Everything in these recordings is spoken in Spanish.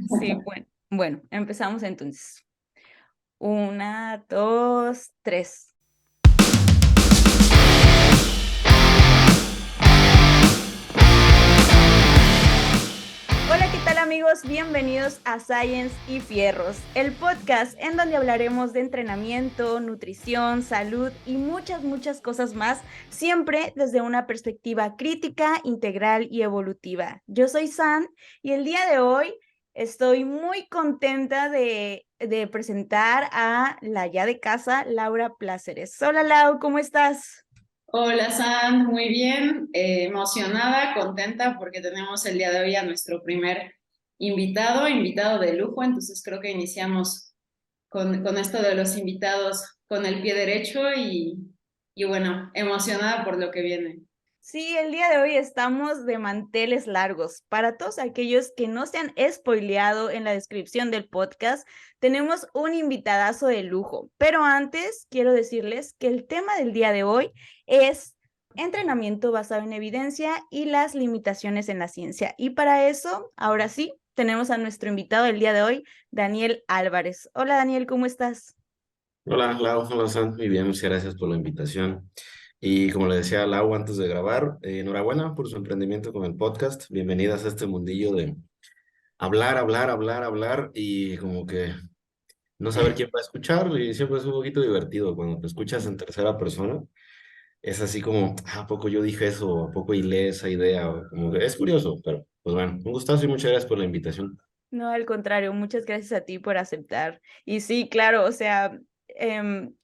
Sí, bueno, empezamos entonces. Una, dos, tres. Hola, ¿qué tal amigos? Bienvenidos a Science y Fierros, el podcast en donde hablaremos de entrenamiento, nutrición, salud y muchas cosas más, siempre desde una perspectiva crítica, integral y evolutiva. Yo soy San y el día de hoy estoy muy contenta de presentar a la ya de casa, Laura Pláceres. Hola Lau, ¿cómo estás? Hola Sam, muy bien, emocionada, contenta porque tenemos el día de hoy a nuestro primer invitado de lujo, entonces creo que iniciamos con esto de los invitados con el pie derecho y bueno, emocionada por lo que viene. Sí, el día de hoy estamos de manteles largos. Para todos aquellos que no se han spoileado en la descripción del podcast, tenemos un invitadazo de lujo. Pero antes, quiero decirles que el tema del día de hoy es entrenamiento basado en evidencia y las limitaciones en la ciencia. Y para eso, ahora sí, tenemos a nuestro invitado del día de hoy, Daniel Álvarez. Hola Daniel, ¿cómo estás? Hola, Lau, hola, Sam. Muy bien, muchas gracias por la invitación. Y como le decía a Lau antes de grabar, enhorabuena por su emprendimiento con el podcast. Bienvenidas a este mundillo de hablar y como que no saber quién va a escuchar y siempre es un poquito divertido cuando te escuchas en tercera persona. Es así como, ¿a poco yo dije eso? ¿A poco hilé esa idea? O como que es curioso, pero pues bueno, un gustazo y muchas gracias por la invitación. No, al contrario, muchas gracias a ti por aceptar. Y sí, claro, o sea,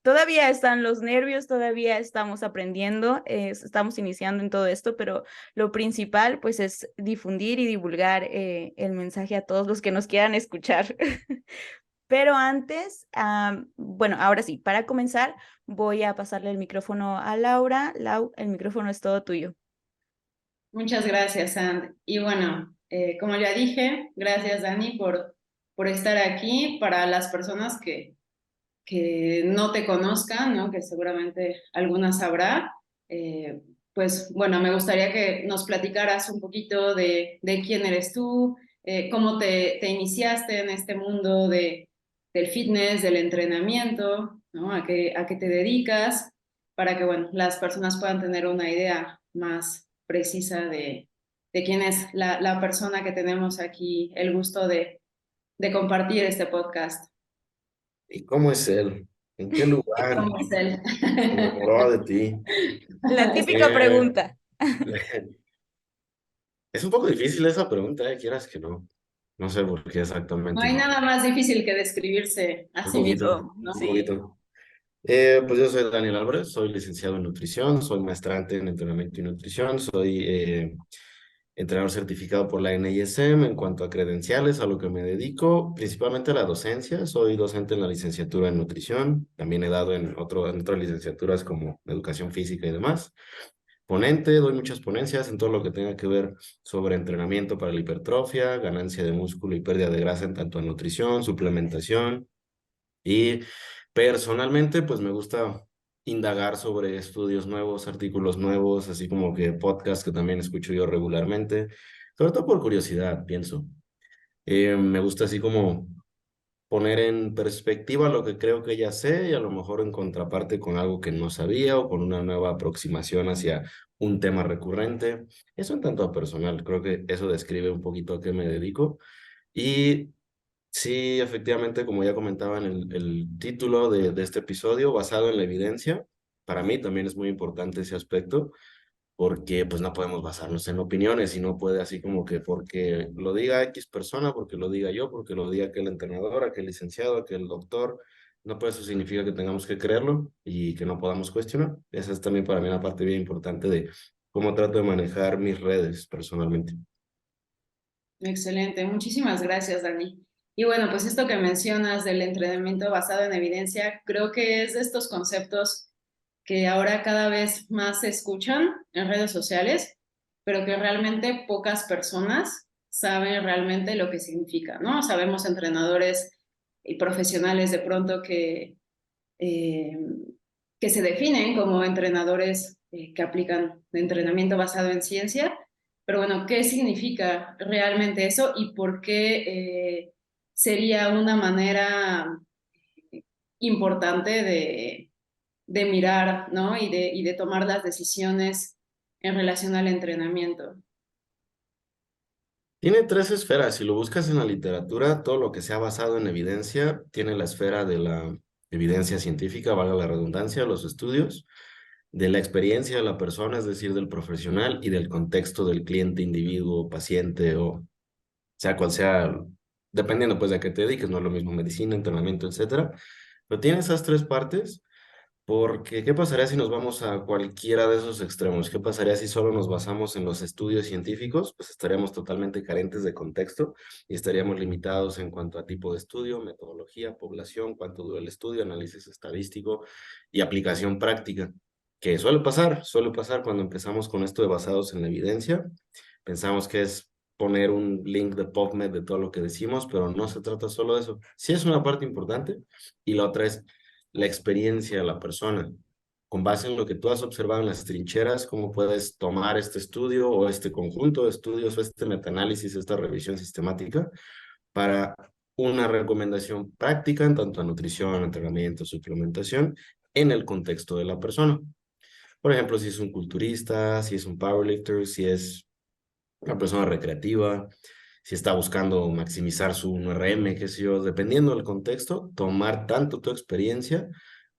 todavía están los nervios, todavía estamos aprendiendo, estamos iniciando en todo esto, pero lo principal, pues, es difundir y divulgar el mensaje a todos los que nos quieran escuchar. Pero antes, bueno, ahora sí, para comenzar, voy a pasarle el micrófono a Laura. Lau, el micrófono es todo tuyo. Muchas gracias, Sam. Y bueno, como ya dije, gracias Dani por estar aquí. Para las personas que no te conozcan, ¿no? Que seguramente algunas habrá, eh, pues bueno, me gustaría que nos platicaras un poquito de quién eres tú, cómo te iniciaste en este mundo del fitness, del entrenamiento, ¿no? A qué te dedicas, para que bueno, las personas puedan tener una idea más precisa de quién es la persona que tenemos aquí el gusto de compartir este podcast. ¿Y cómo es él? ¿En qué lugar ¿Cómo es él? se enamoró de ti? La típica Eh, pregunta. Es un poco difícil esa pregunta, quieras que no. No sé por qué No exactamente. hay nada más difícil que describirse a Un sí mismo, poquito, Justo, un ¿no? sí. poquito. Pues yo soy Daniel Álvarez, soy licenciado en nutrición, soy maestrante en entrenamiento y nutrición, soy entrenador certificado por la NISM en cuanto a credenciales, a lo que me dedico, principalmente a la docencia. Soy docente en la licenciatura en nutrición, también he dado en otras licenciaturas como educación física y demás. Ponente, doy muchas ponencias en todo lo que tenga que ver sobre entrenamiento para la hipertrofia, ganancia de músculo y pérdida de grasa en tanto en nutrición, suplementación y personalmente pues me gusta indagar sobre estudios nuevos, artículos nuevos, así como que podcasts que también escucho yo regularmente, sobre todo por curiosidad, pienso. Me gusta así como poner en perspectiva lo que creo que ya sé y a lo mejor en contraparte con algo que no sabía o con una nueva aproximación hacia un tema recurrente. Eso en tanto a personal, creo que eso describe un poquito a qué me dedico. Y sí, efectivamente, como ya comentaba en el título de este episodio, basado en la evidencia, para mí también es muy importante ese aspecto porque pues no podemos basarnos en opiniones y no puede así como que porque lo diga X persona, porque lo diga yo, porque lo diga aquel entrenador, aquel licenciado, aquel doctor, no pues eso significa que tengamos que creerlo y que no podamos cuestionar. Esa es también para mí una parte bien importante de cómo trato de manejar mis redes personalmente. Excelente, muchísimas gracias, Dani. Y bueno, pues esto que mencionas del entrenamiento basado en evidencia, creo que es de estos conceptos que ahora cada vez más se escuchan en redes sociales, pero que realmente pocas personas saben realmente lo que significa, ¿no? Sabemos entrenadores y profesionales de pronto eh, que se definen como entrenadores que aplican entrenamiento basado en ciencia, pero bueno, ¿qué significa realmente eso y por qué sería una manera importante de mirar, ¿no? Y de tomar las decisiones en relación al entrenamiento? Tiene tres esferas. Si lo buscas en la literatura, todo lo que sea basado en evidencia tiene la esfera de la evidencia científica, valga la redundancia, los estudios, de la experiencia de la persona, es decir, del profesional y del contexto del cliente, individuo, paciente o sea cual sea, dependiendo pues de a qué te dediques, no es lo mismo medicina, entrenamiento, etcétera. Pero tiene esas tres partes. Porque, ¿qué pasaría si nos vamos a cualquiera de esos extremos? ¿Qué pasaría si solo nos basamos en los estudios científicos? Pues estaríamos totalmente carentes de contexto y estaríamos limitados en cuanto a tipo de estudio, metodología, población, cuánto dura el estudio, análisis estadístico y aplicación práctica. Que suele pasar cuando empezamos con esto de basados en la evidencia. Pensamos que es poner un link de PubMed de todo lo que decimos, pero no se trata solo de eso. Sí es una parte importante y la otra es la experiencia de la persona. Con base en lo que tú has observado en las trincheras, cómo puedes tomar este estudio o este conjunto de estudios o este metaanálisis, esta revisión sistemática para una recomendación práctica en tanto a nutrición, entrenamiento, suplementación en el contexto de la persona. Por ejemplo, si es un culturista, si es un powerlifter, si es una persona recreativa, si está buscando maximizar su 1RM, qué sé yo, dependiendo del contexto, tomar tanto tu experiencia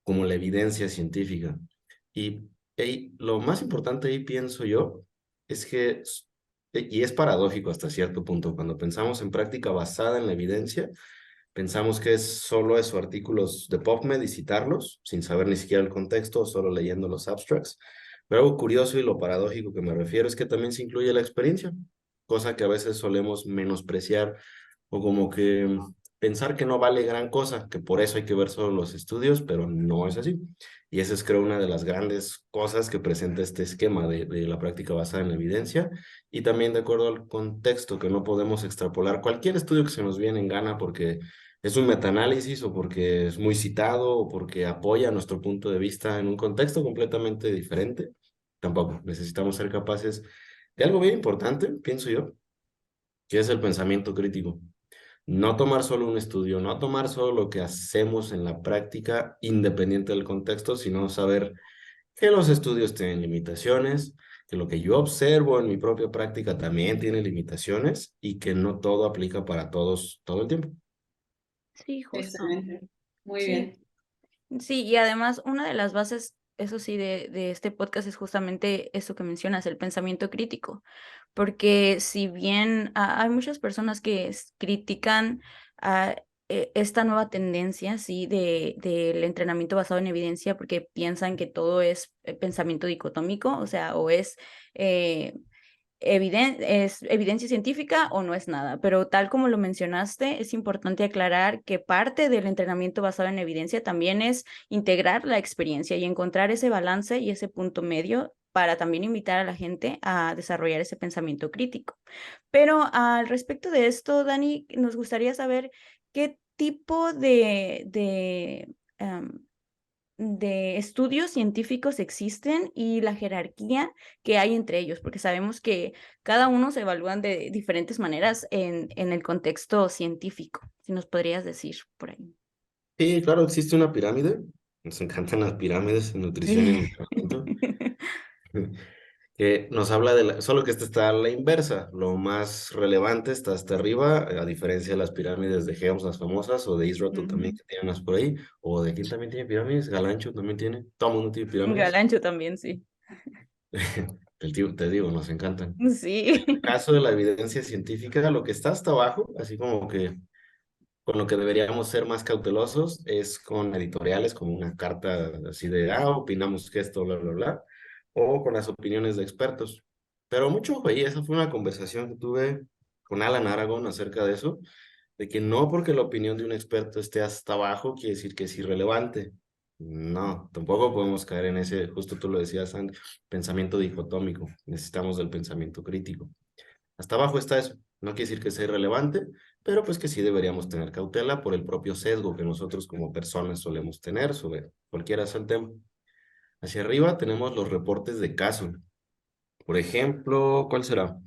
como la evidencia científica. Y lo más importante ahí, pienso yo, es que, y es paradójico hasta cierto punto, cuando pensamos en práctica basada en la evidencia, pensamos que es solo eso, artículos de PubMed y citarlos, sin saber ni siquiera el contexto, solo leyendo los abstracts. Pero algo curioso y lo paradójico que me refiero es que también se incluye la experiencia, cosa que a veces solemos menospreciar o como que pensar que no vale gran cosa, que por eso hay que ver solo los estudios, pero no es así. Y esa es, creo, una de las grandes cosas que presenta este esquema de la práctica basada en evidencia y también de acuerdo al contexto, que no podemos extrapolar cualquier estudio que se nos viene en gana porque es un metaanálisis o porque es muy citado o porque apoya nuestro punto de vista en un contexto completamente diferente. Tampoco necesitamos ser capaces de algo bien importante, pienso yo, que es el pensamiento crítico. No tomar solo un estudio, no tomar solo lo que hacemos en la práctica independiente del contexto, sino saber que los estudios tienen limitaciones, que lo que yo observo en mi propia práctica también tiene limitaciones y que no todo aplica para todos todo el tiempo. Sí, justo. Excelente. Muy Sí, bien. sí, y además una de las bases, eso sí, de este podcast es justamente eso que mencionas, el pensamiento crítico, porque si bien hay muchas personas que critican a esta nueva tendencia, sí, del entrenamiento basado en evidencia, porque piensan que todo es pensamiento dicotómico, o sea, o es es evidencia científica o no es nada, pero tal como lo mencionaste, es importante aclarar que parte del entrenamiento basado en evidencia también es integrar la experiencia y encontrar ese balance y ese punto medio para también invitar a la gente a desarrollar ese pensamiento crítico. Pero al respecto de esto, Dani, nos gustaría saber qué tipo de estudios científicos existen y la jerarquía que hay entre ellos, porque sabemos que cada uno se evalúan de diferentes maneras en el contexto científico. Si nos podrías decir por ahí. Sí, claro, existe una pirámide. Nos encantan las pirámides en nutrición y en entrenamiento. Que nos habla solo que esta está a la inversa, lo más relevante está hasta arriba, a diferencia de las pirámides de Cheops, las famosas, o de Israel también, Ujú. que tienen unas por ahí, o de quién también tiene pirámides, Galancho también tiene, todo el mundo tiene pirámides. Galancho también, sí. Te digo, nos encantan. Sí. En el caso de la evidencia científica, lo que está hasta abajo, así como que con lo que deberíamos ser más cautelosos es con editoriales como una carta así de, opinamos que esto, bla, bla, bla, o con las opiniones de expertos. Pero mucho, güey, esa fue una conversación que tuve con Alan Aragon acerca de eso, de que no porque la opinión de un experto esté hasta abajo quiere decir que es irrelevante. No, tampoco podemos caer en ese, justo tú lo decías, Andy, pensamiento dicotómico. Necesitamos del pensamiento crítico. Hasta abajo está eso. No quiere decir que sea irrelevante, pero pues que sí deberíamos tener cautela por el propio sesgo que nosotros como personas solemos tener sobre cualquiera sea el tema. Hacia arriba tenemos los reportes de caso. Por ejemplo, ¿cuál será?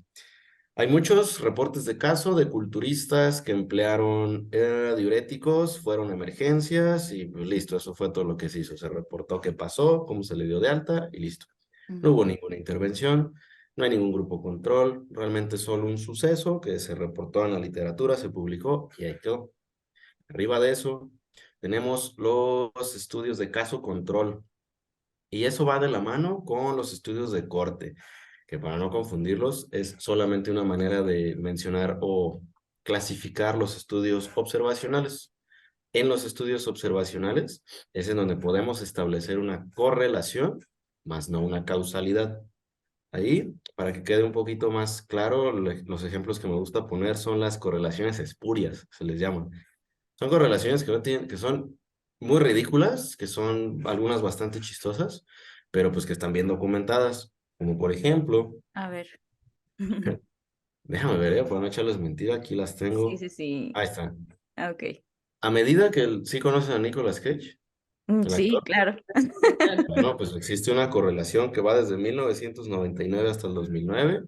Hay muchos reportes de caso de culturistas que emplearon diuréticos, fueron emergencias y pues listo, eso fue todo lo que se hizo. Se reportó qué pasó, cómo se le dio de alta y listo. No hubo ninguna intervención, no hay ningún grupo control, realmente solo un suceso que se reportó en la literatura, se publicó y ahí quedó. Arriba de eso tenemos los estudios de caso control y eso va de la mano con los estudios de corte, que para no confundirlos es solamente una manera de mencionar o clasificar los estudios observacionales. En los estudios observacionales es en donde podemos establecer una correlación, más no una causalidad. Ahí, para que quede un poquito más claro, los ejemplos que me gusta poner son las correlaciones espurias, se les llama. Son correlaciones que no tienen, que son muy ridículas, que son algunas bastante chistosas, pero pues que están bien documentadas. Como por ejemplo, A ver. déjame ver, para no echarles mentira, aquí las Sí, tengo. sí, sí. Ahí están. Ah, ok. A medida que sí conocen a Nicolas Cage, el Sí, actor, claro. bueno, pues existe una correlación que va desde 1999 hasta el 2009.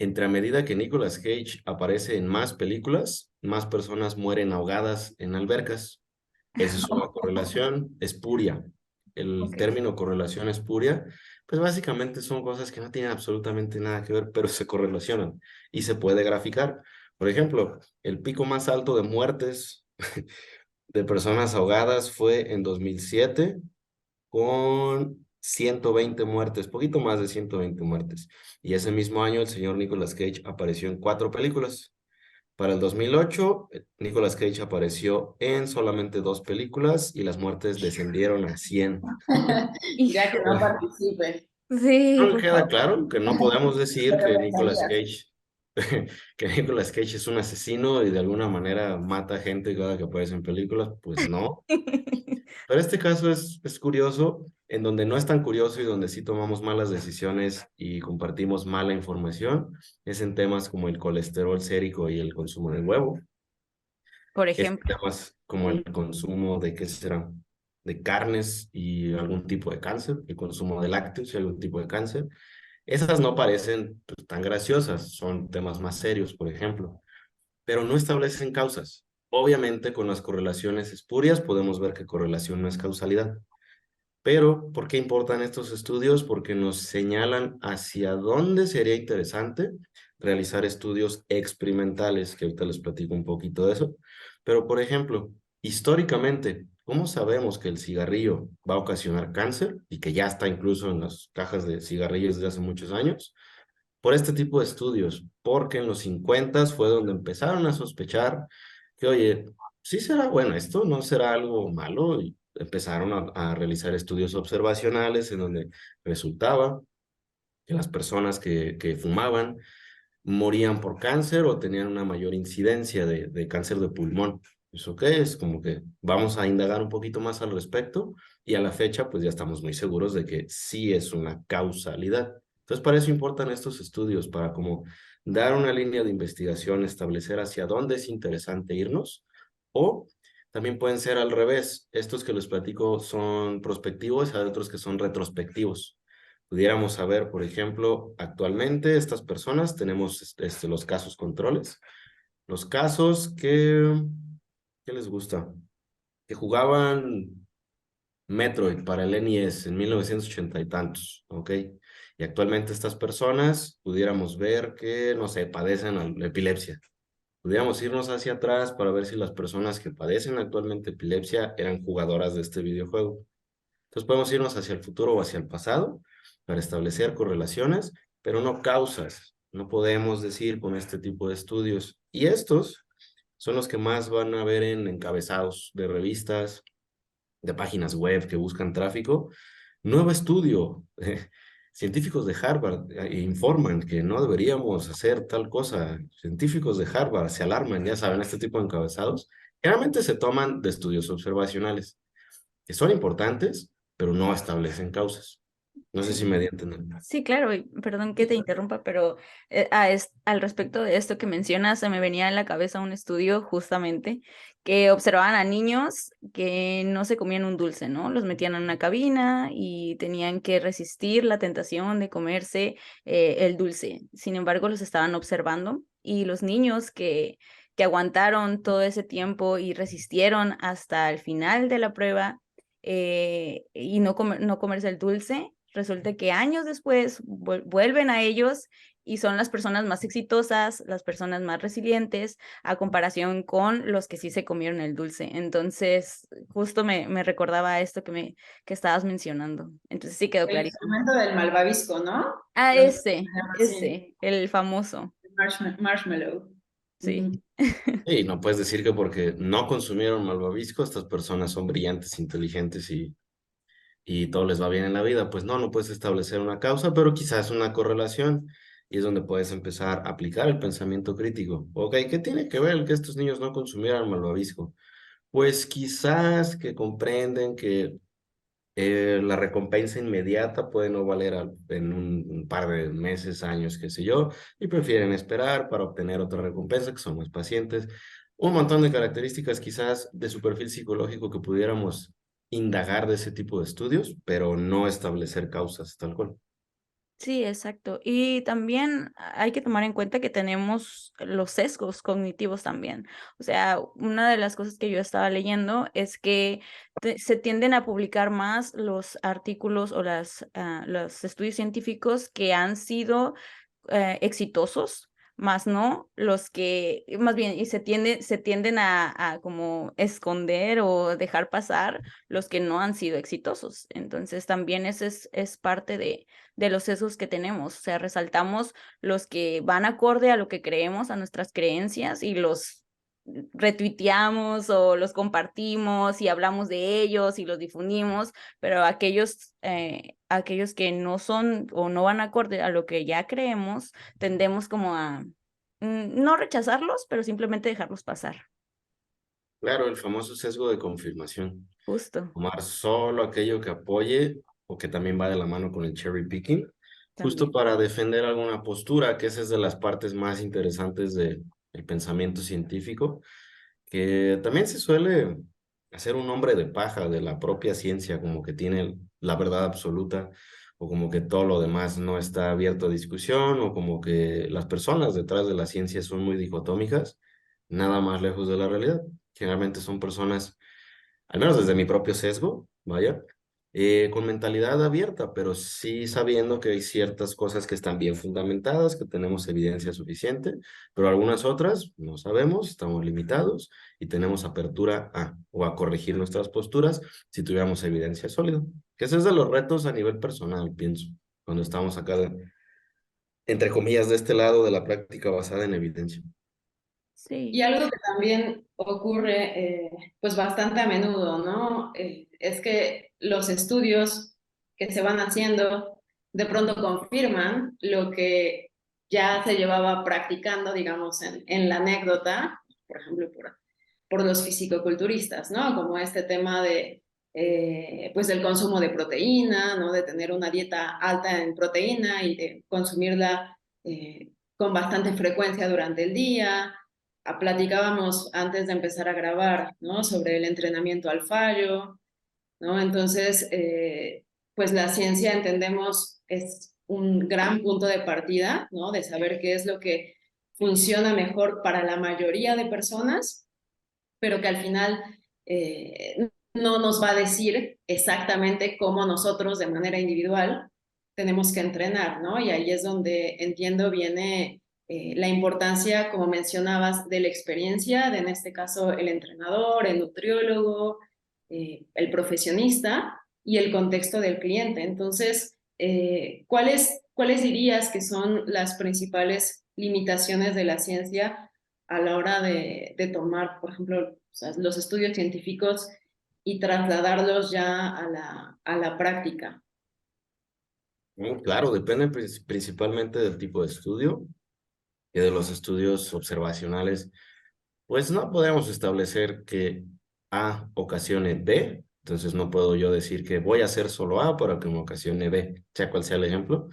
Entre a medida que Nicolas Cage aparece en más películas, más personas mueren ahogadas en albercas. Esa es una correlación espuria. El Ok. término correlación espuria, pues básicamente son cosas que no tienen absolutamente nada que ver, pero se correlacionan y se puede graficar. Por ejemplo, el pico más alto de muertes de personas ahogadas fue en 2007 con 120 muertes, poquito más de 120 muertes. Y ese mismo año el señor Nicolas Cage apareció en 4 películas. Para el 2008, Nicolas Cage apareció en solamente 2 películas y las muertes descendieron a 100. Ya que no Híjole. participe. Sí, No por queda favor. claro que no podemos decir Pero que Nicolas pensarías. Cage, que Nicolas Cage es un asesino y de alguna manera mata gente cada que aparece en películas, pues no. Pero este caso es curioso, en donde no es tan curioso y donde sí tomamos malas decisiones y compartimos mala información, es en temas como el colesterol sérico y el consumo de huevo. Por Es en ejemplo. temas como el consumo de, ¿qué será? De carnes y algún tipo de cáncer, el consumo de lácteos y algún tipo de cáncer. Esas no parecen pues, tan graciosas, son temas más serios, por ejemplo, pero no establecen causas. Obviamente, con las correlaciones espurias podemos ver que correlación no es causalidad. Pero, ¿por qué importan estos estudios? Porque nos señalan hacia dónde sería interesante realizar estudios experimentales, que ahorita les platico un poquito de eso. Pero, por ejemplo, históricamente, ¿cómo sabemos que el cigarrillo va a ocasionar cáncer y que ya está incluso en las cajas de cigarrillos desde hace muchos años? Por este tipo de estudios, porque en los 50 fue donde empezaron a sospechar que, oye, sí será bueno esto, no será algo malo, y empezaron a realizar estudios observacionales en donde resultaba que las personas que fumaban morían por cáncer o tenían una mayor incidencia de cáncer de pulmón. ¿Eso qué es? Como que vamos a indagar un poquito más al respecto y a la fecha pues ya estamos muy seguros de que sí es una causalidad. Entonces para eso importan estos estudios, para como dar una línea de investigación, establecer hacia dónde es interesante irnos o también pueden ser al revés. Estos que les platico son prospectivos, hay otros que son retrospectivos. Pudiéramos saber, por ejemplo, actualmente estas personas tenemos los casos controles, los casos ¿qué les gusta? Que jugaban Metroid para el NES en 1980 y tantos, ¿ok? Y actualmente estas personas pudiéramos ver que, no sé, padecen epilepsia. Pudiéramos irnos hacia atrás para ver si las personas que padecen actualmente epilepsia eran jugadoras de este videojuego. Entonces podemos irnos hacia el futuro o hacia el pasado para establecer correlaciones, pero no causas. No podemos decir con este tipo de estudios. Y estos son los que más van a ver en encabezados de revistas, de páginas web que buscan tráfico. Nuevo estudio. Científicos de Harvard informan que no deberíamos hacer tal cosa. Científicos de Harvard se alarman, ya saben, este tipo de encabezados. Generalmente se toman de estudios observacionales que son importantes, pero no establecen causas. No sé si me di a entender. Sí, claro, y perdón que te interrumpa, pero al respecto de esto que mencionas, se me venía a la cabeza un estudio justamente que observaban a niños que no se comían un dulce, ¿no? Los metían en una cabina y tenían que resistir la tentación de comerse el dulce. Sin embargo, los estaban observando y los niños que aguantaron todo ese tiempo y resistieron hasta el final de la prueba y no comerse el dulce, resulta que años después vuelven a ellos y son las personas más exitosas, las personas más resilientes, a comparación con los que sí se comieron el dulce. Entonces, justo me recordaba esto que estabas mencionando. Entonces sí quedó El clarísimo. experimento del malvavisco, ¿no? Ah, Creo que se llama así, el famoso, marshmallow. sí. Ujú. Y no puedes decir que porque no consumieron malvavisco, estas personas son brillantes, inteligentes y todo les va bien en la vida. Pues no, no puedes establecer una causa, pero quizás una correlación. Y es donde puedes empezar a aplicar el pensamiento crítico. Ok, ¿qué tiene que ver el que estos niños no consumieran malvavisco? Pues quizás que comprenden que la recompensa inmediata puede no valer en un par de meses, años, qué sé yo, y prefieren esperar para obtener otra recompensa, que son más pacientes. Un montón de características quizás de su perfil psicológico que pudiéramos indagar de ese tipo de estudios, pero no establecer causas tal cual. Sí, exacto. Y también hay que tomar en cuenta que tenemos los sesgos cognitivos también. O sea, una de las cosas que yo estaba leyendo es que se tienden a publicar más los artículos o los estudios científicos que han sido exitosos, más no los que, más bien, y se tienden a como esconder o dejar pasar los que no han sido exitosos. Entonces, también ese es parte de los sesgos que tenemos. O sea, resaltamos los que van acorde a lo que creemos, a nuestras creencias, y los retuiteamos o los compartimos y hablamos de ellos y los difundimos, pero aquellos que no son o no van acorde a lo que ya creemos, tendemos como a no rechazarlos, pero simplemente dejarlos pasar. Claro, el famoso sesgo de confirmación. Justo, Tomar solo aquello que apoye o que también va de la mano con el cherry picking, justo también. para defender alguna postura, que esa es de las partes más interesantes del pensamiento científico, que también se suele hacer un hombre de paja de la propia ciencia, como que tiene la verdad absoluta, o como que todo lo demás no está abierto a discusión, o como que las personas detrás de la ciencia son muy dicotómicas, nada más lejos de la realidad. Generalmente son personas, al menos desde mi propio sesgo, vaya, con mentalidad abierta, pero sí sabiendo que hay ciertas cosas que están bien fundamentadas, que tenemos evidencia suficiente, pero algunas otras no sabemos, estamos limitados y tenemos apertura a o a corregir nuestras posturas si tuviéramos evidencia sólida. Que ese es de los retos a nivel personal, pienso, cuando estamos acá, entre comillas, de este lado de la práctica basada en evidencia. Y Sí, algo que también ocurre pues bastante a menudo, ¿no? Es que los estudios que se van haciendo de pronto confirman lo que ya se llevaba practicando, digamos, en la anécdota, por ejemplo, por los fisicoculturistas, ¿no? Como este tema de, pues, del consumo de proteína, ¿no? De tener una dieta alta en proteína y de consumirla con bastante frecuencia durante el día. Platicábamos antes de empezar a grabar, ¿no? Sobre el entrenamiento al fallo, ¿no? Entonces, pues la ciencia, entendemos, es un gran punto de partida, ¿no? De saber qué es lo que funciona mejor para la mayoría de personas, pero que al final no nos va a decir exactamente cómo nosotros de manera individual tenemos que entrenar, ¿no? Y ahí es donde entiendo viene la importancia, como mencionabas, de la experiencia, de en este caso el entrenador, el nutriólogo, el profesionista y el contexto del cliente. Entonces, ¿cuáles dirías que son las principales limitaciones de la ciencia a la hora de tomar, por ejemplo, o sea, los estudios científicos y trasladarlos ya a la práctica? Claro, depende principalmente del tipo de estudio y de los estudios observacionales. Pues no podemos establecer que A ocasione B, Entonces no puedo yo decir que voy a hacer solo A para que me ocasione B, sea cual sea el ejemplo.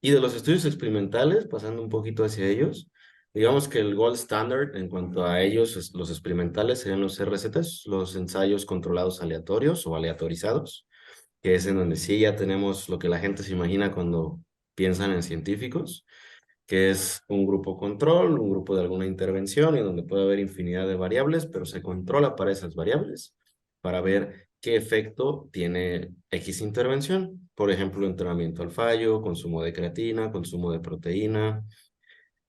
Y de los estudios experimentales, pasando un poquito hacia ellos, digamos que el gold standard en cuanto a ellos, los experimentales serían los RCTs, los ensayos controlados aleatorios o aleatorizados, que es en donde sí ya tenemos lo que la gente se imagina cuando piensan en científicos, que es un grupo control, un grupo de alguna intervención, y donde puede haber infinidad de variables, pero se controla para esas variables, para ver qué efecto tiene X intervención. Por ejemplo, entrenamiento al fallo, consumo de creatina, consumo de proteína,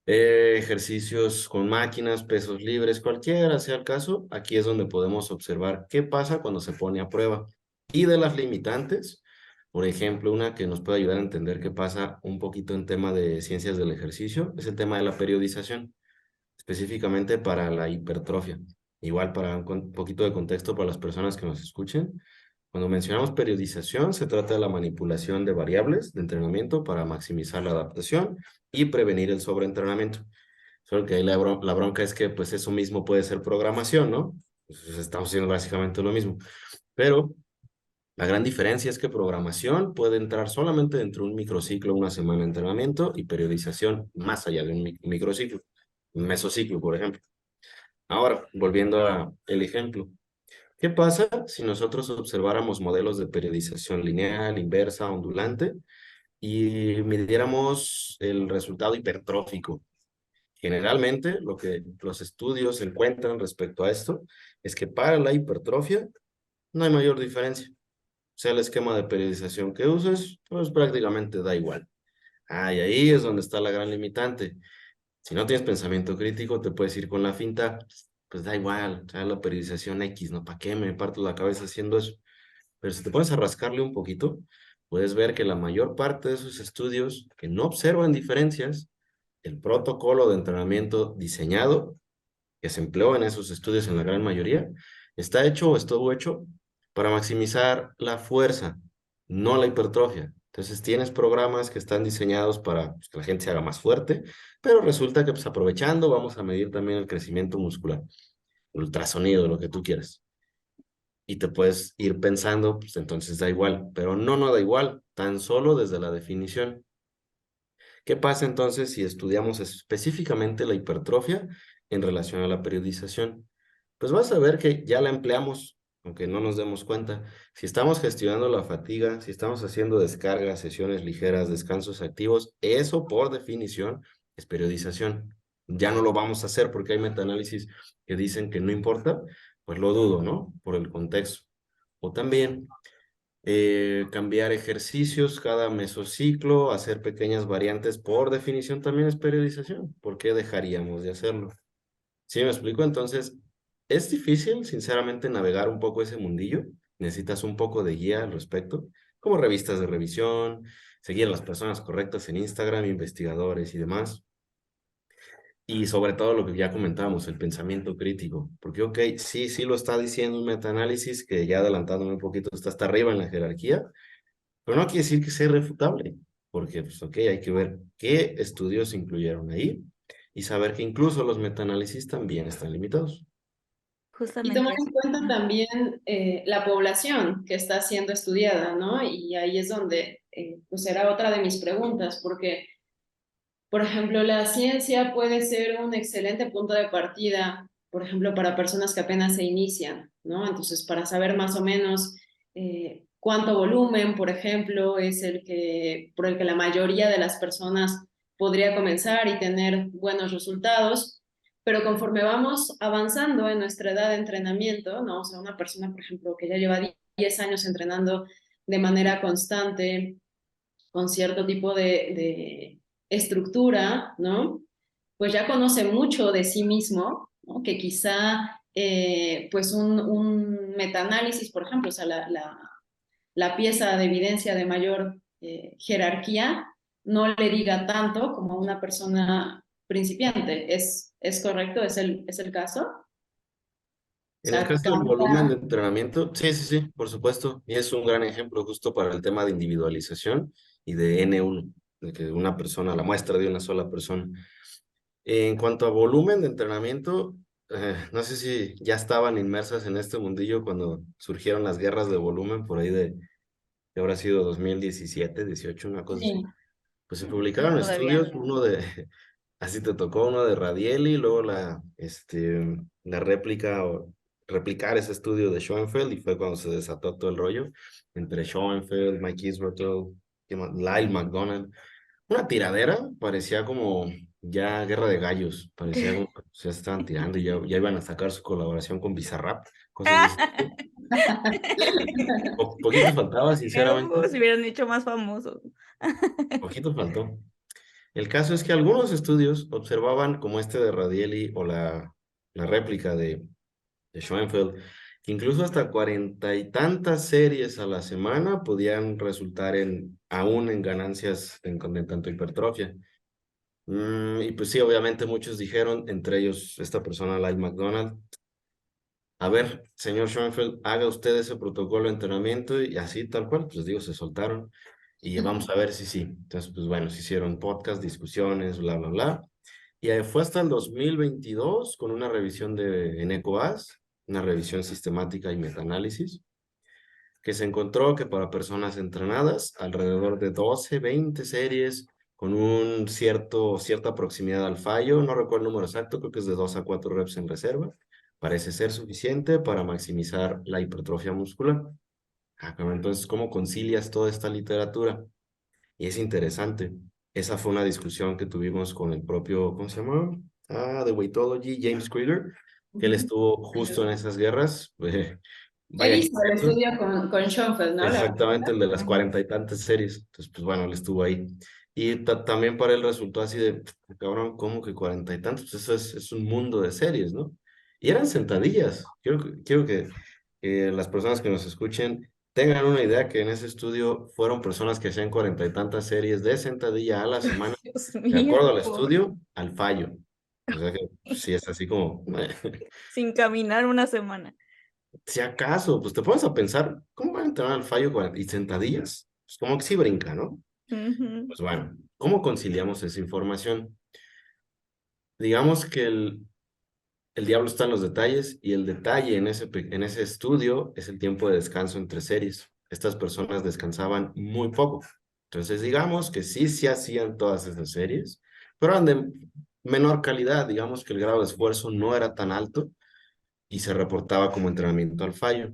ejercicios con máquinas, pesos libres, cualquiera sea el caso. Aquí es donde podemos observar qué pasa cuando se pone a prueba. Y de las limitantes, por ejemplo, una que nos puede ayudar a entender qué pasa un poquito en tema de ciencias del ejercicio, es el tema de la periodización, específicamente para la hipertrofia. Igual para un poquito de contexto para las personas que nos escuchen. Cuando mencionamos periodización, se trata de la manipulación de variables de entrenamiento para maximizar la adaptación y prevenir el sobreentrenamiento. Solo que ahí la bronca es que pues eso mismo puede ser programación, ¿no? Entonces estamos haciendo básicamente lo mismo. Pero la gran diferencia es que programación puede entrar solamente dentro de un microciclo, una semana de entrenamiento, y periodización más allá de un microciclo, un mesociclo, por ejemplo. Ahora, volviendo al ejemplo. ¿Qué pasa si nosotros observáramos modelos de periodización lineal, inversa, ondulante y midiéramos el resultado hipertrófico? Generalmente, lo que los estudios encuentran respecto a esto es que para la hipertrofia no hay mayor diferencia. Sea el esquema de periodización que uses, pues prácticamente da igual. Ah, y ahí es donde está la gran limitante. Si no tienes pensamiento crítico, te puedes ir con la finta, pues da igual, o sea, la periodización X, ¿no? ¿Para qué me parto la cabeza haciendo eso? Pero si te pones a rascarle un poquito, puedes ver que la mayor parte de esos estudios que no observan diferencias, el protocolo de entrenamiento diseñado que se empleó en esos estudios en la gran mayoría, está hecho o estuvo hecho para maximizar la fuerza, no la hipertrofia. Entonces tienes programas que están diseñados para pues, que la gente se haga más fuerte, pero resulta que pues aprovechando vamos a medir también el crecimiento muscular, ultrasonido, lo que tú quieras. Y te puedes ir pensando, pues entonces da igual, pero no da igual, tan solo desde la definición. ¿Qué pasa entonces si estudiamos específicamente la hipertrofia en relación a la periodización? Pues vas a ver que ya la empleamos, aunque no nos demos cuenta. Si estamos gestionando la fatiga, si estamos haciendo descargas, sesiones ligeras, descansos activos, eso por definición es periodización. Ya no lo vamos a hacer porque hay metaanálisis que dicen que no importa, pues lo dudo, ¿no? Por el contexto. O también cambiar ejercicios cada mesociclo, hacer pequeñas variantes, por definición también es periodización. ¿Por qué dejaríamos de hacerlo? ¿Sí me explico? Entonces, es difícil, sinceramente, navegar un poco ese mundillo. Necesitas un poco de guía al respecto, como revistas de revisión, seguir a las personas correctas en Instagram, investigadores y demás. Y sobre todo lo que ya comentábamos, el pensamiento crítico. Porque, ok, sí lo está diciendo un metaanálisis que ya adelantándome un poquito está hasta arriba en la jerarquía, pero no quiere decir que sea irrefutable, porque, pues, ok, hay que ver qué estudios se incluyeron ahí y saber que incluso los metaanálisis también están limitados. Y Justamente tomar eso. en cuenta también la población que está siendo estudiada, ¿no? Y ahí es donde, pues era otra de mis preguntas, porque, por ejemplo, la ciencia puede ser un excelente punto de partida, por ejemplo, para personas que apenas se inician, ¿no? Entonces, para saber más o menos cuánto volumen, por ejemplo, es el que, por el que la mayoría de las personas podría comenzar y tener buenos resultados. Pero conforme vamos avanzando en nuestra edad de entrenamiento, ¿no? O sea, una persona, por ejemplo, que ya lleva 10 años entrenando de manera constante, con cierto tipo de estructura, ¿no? Pues ya conoce mucho de sí mismo, ¿no? Que quizá pues un metaanálisis, por ejemplo, o sea, la pieza de evidencia de mayor jerarquía no le diga tanto como a una persona principiante. ¿Es correcto? ¿Es el caso? O En el sea, caso del volumen de entrenamiento, sí, por supuesto, y es un gran ejemplo justo para el tema de individualización y de N1, de que una persona, la muestra de una sola persona. En cuanto a volumen de entrenamiento, no sé si ya estaban inmersas en este mundillo cuando surgieron las guerras de volumen por ahí que habrá sido 2017, 18, una cosa así. Sí. Pues se No, publicaron todavía estudios, no. uno de, así te tocó uno de Radieli, luego la réplica o replicar ese estudio de Schoenfeld y fue cuando se desató todo el rollo entre Schoenfeld, Mike Isbertel, Lyle McDonald. Una tiradera, parecía como ya guerra de gallos, parecía como que se estaban tirando y ya iban a sacar su colaboración con Bizarrap, cosas de ese tipo. Poquito faltaba, sinceramente, Se hubieran hecho más famosos. poquito faltó. El caso es que algunos estudios observaban, como este de Radieli o la réplica de Schoenfeld, que incluso hasta 40 y tantas series a la semana podían resultar aún en ganancias de tanto hipertrofia. Y pues sí, obviamente muchos dijeron, entre ellos esta persona, Lyle McDonald, a ver, señor Schoenfeld, haga usted ese protocolo de entrenamiento y así tal cual, pues digo, se soltaron y vamos a ver si sí. Entonces, pues bueno, se hicieron podcast, discusiones, bla, bla, bla. Y fue hasta el 2022 con una revisión en ECOAS, una revisión sistemática y metaanálisis, que se encontró que para personas entrenadas, alrededor de 12, 20 series con cierta proximidad al fallo, no recuerdo el número exacto, creo que es de 2 a 4 reps en reserva, parece ser suficiente para maximizar la hipertrofia muscular. Cabrón, entonces, ¿cómo concilias toda esta literatura? Y es interesante. Esa fue una discusión que tuvimos con el propio, ¿cómo se llama? De Weightology, James Krieger, que él estuvo justo en esas guerras. Él Vaya que hizo el estudio con Schoenfeld, ¿no? exactamente, el de las Ujú. 40 y tantas series. Entonces, pues bueno, él estuvo ahí. Y también para él resultó así de, cabrón, ¿cómo que 40 y tantos? Pues eso es un mundo de series, ¿no? Y eran sentadillas. Quiero que las personas que nos escuchen tengan una idea que en ese estudio fueron personas que hacían 40 y tantas series de sentadilla a la semana, Dios de acuerdo mío, al estudio, al fallo. O sea que pues, sí es así como, sin caminar una semana. si acaso, pues te pones a pensar, ¿cómo van a entrenar al fallo y sentadillas? Pues como que sí brinca, ¿no? Ujú. Pues bueno, ¿cómo conciliamos esa información? Digamos que el diablo está en los detalles y el detalle en ese estudio es el tiempo de descanso entre series. Estas personas descansaban muy poco. Entonces, digamos que sí hacían todas esas series, pero eran de menor calidad. Digamos que el grado de esfuerzo no era tan alto y se reportaba como entrenamiento al fallo.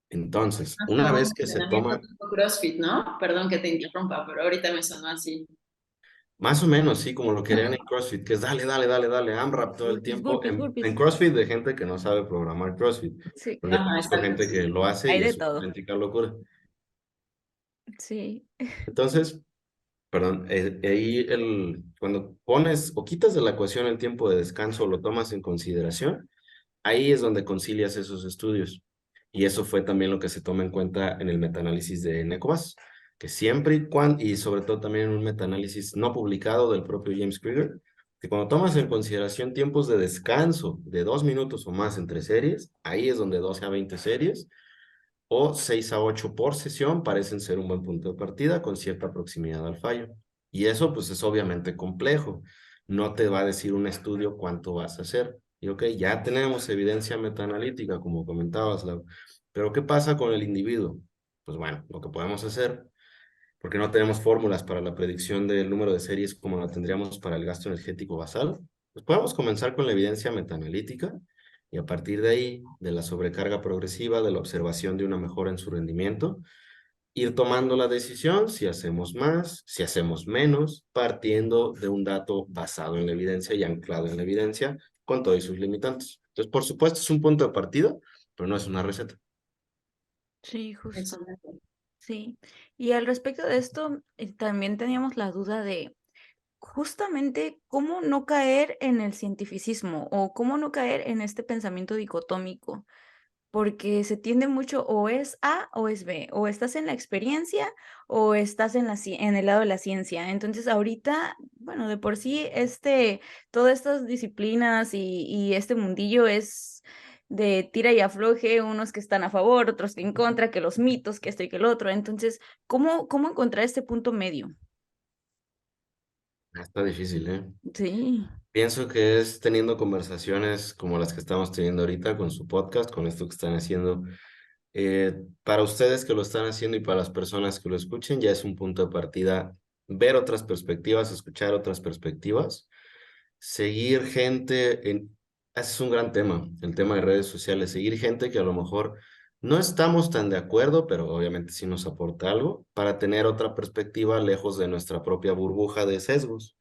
Entonces, Más una como un vez que se entrenamiento toma, tipo CrossFit, ¿no? Perdón que te interrumpa, pero ahorita me sonó así. más o menos, sí, como lo querían en CrossFit, que es dale, dale, dale, dale, AMRAP todo el Golpes, tiempo, golpes, en golpes. CrossFit de gente que no sabe programar CrossFit, Sí, porque Ajá, conozco exacto, gente que sí. lo hace hay y de es una todo. auténtica locura. Sí. Entonces, perdón, ahí cuando pones o quitas de la ecuación el tiempo de descanso, lo tomas en consideración, ahí es donde concilias esos estudios. Y eso fue también lo que se toma en cuenta en el metaanálisis de NECOAS, que siempre y cuando, y sobre todo también en un metaanálisis no publicado del propio James Krieger, que cuando tomas en consideración tiempos de descanso de 2 minutos o más entre series, ahí es donde 12 a 20 series o 6 a 8 por sesión parecen ser un buen punto de partida con cierta proximidad al fallo. Y eso pues es obviamente complejo. No te va a decir un estudio cuánto vas a hacer. Y ok, ya tenemos evidencia metaanalítica, como comentabas, Lau. Pero ¿qué pasa con el individuo? Pues bueno, lo que podemos hacer, porque no tenemos fórmulas para la predicción del número de series como la tendríamos para el gasto energético basal, pues podemos comenzar con la evidencia metaanalítica y a partir de ahí, de la sobrecarga progresiva, de la observación de una mejora en su rendimiento, ir tomando la decisión si hacemos más, si hacemos menos, partiendo de un dato basado en la evidencia y anclado en la evidencia, con todos sus limitantes. Entonces, por supuesto, es un punto de partida, pero no es una receta. Sí, justo. Exacto. Sí. Y al respecto de esto, también teníamos la duda de justamente cómo no caer en el cientificismo o cómo no caer en este pensamiento dicotómico, porque se tiende mucho o es A o es B, o estás en la experiencia o estás en el lado de la ciencia. Entonces, ahorita, bueno, de por sí, todas estas disciplinas y este mundillo es de tira y afloje, unos que están a favor, otros que en contra, que los mitos, que esto y que el otro. Entonces, ¿cómo encontrar este punto medio? Está difícil, ¿eh? Sí. Pienso que es teniendo conversaciones como las que estamos teniendo ahorita con su podcast, con esto que están haciendo. Para ustedes que lo están haciendo y para las personas que lo escuchen, ya es un punto de partida ver otras perspectivas, escuchar otras perspectivas, seguir gente ese es un gran tema, el tema de redes sociales, seguir gente que a lo mejor no estamos tan de acuerdo, pero obviamente sí nos aporta algo, para tener otra perspectiva lejos de nuestra propia burbuja de sesgos.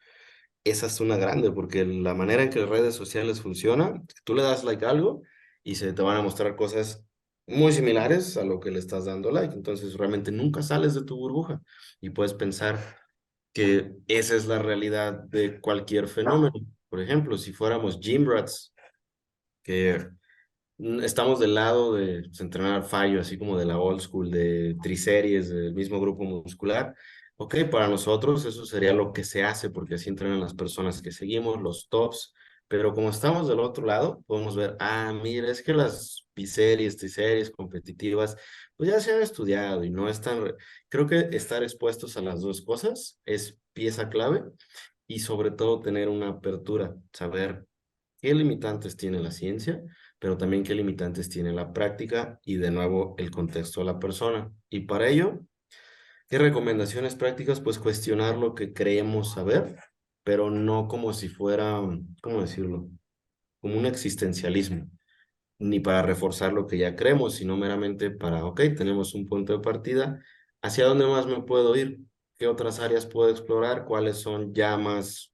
Esa es una grande, porque la manera en que las redes sociales funcionan, tú le das like a algo y se te van a mostrar cosas muy similares a lo que le estás dando like. Entonces realmente nunca sales de tu burbuja y puedes pensar que esa es la realidad de cualquier fenómeno. Por ejemplo, si fuéramos gym rats, que estamos del lado de pues, entrenar fallo, así como de la old school, de triseries, del mismo grupo muscular. Ok, para nosotros eso sería lo que se hace, porque así entrenan las personas que seguimos, los tops. Pero como estamos del otro lado, podemos ver, mira, es que las biseries, triseries competitivas, pues ya se han estudiado y no están. Creo que estar expuestos a las dos cosas es pieza clave y sobre todo tener una apertura, saber qué limitantes tiene la ciencia, pero también qué limitantes tiene la práctica y de nuevo el contexto de la persona. Y para ello, ¿qué recomendaciones prácticas? Pues cuestionar lo que creemos saber, pero no como si fuera, ¿cómo decirlo? Como un existencialismo, ni para reforzar lo que ya creemos, sino meramente para, ok, tenemos un punto de partida, ¿hacia dónde más me puedo ir? ¿Qué otras áreas puedo explorar? ¿Cuáles son ya más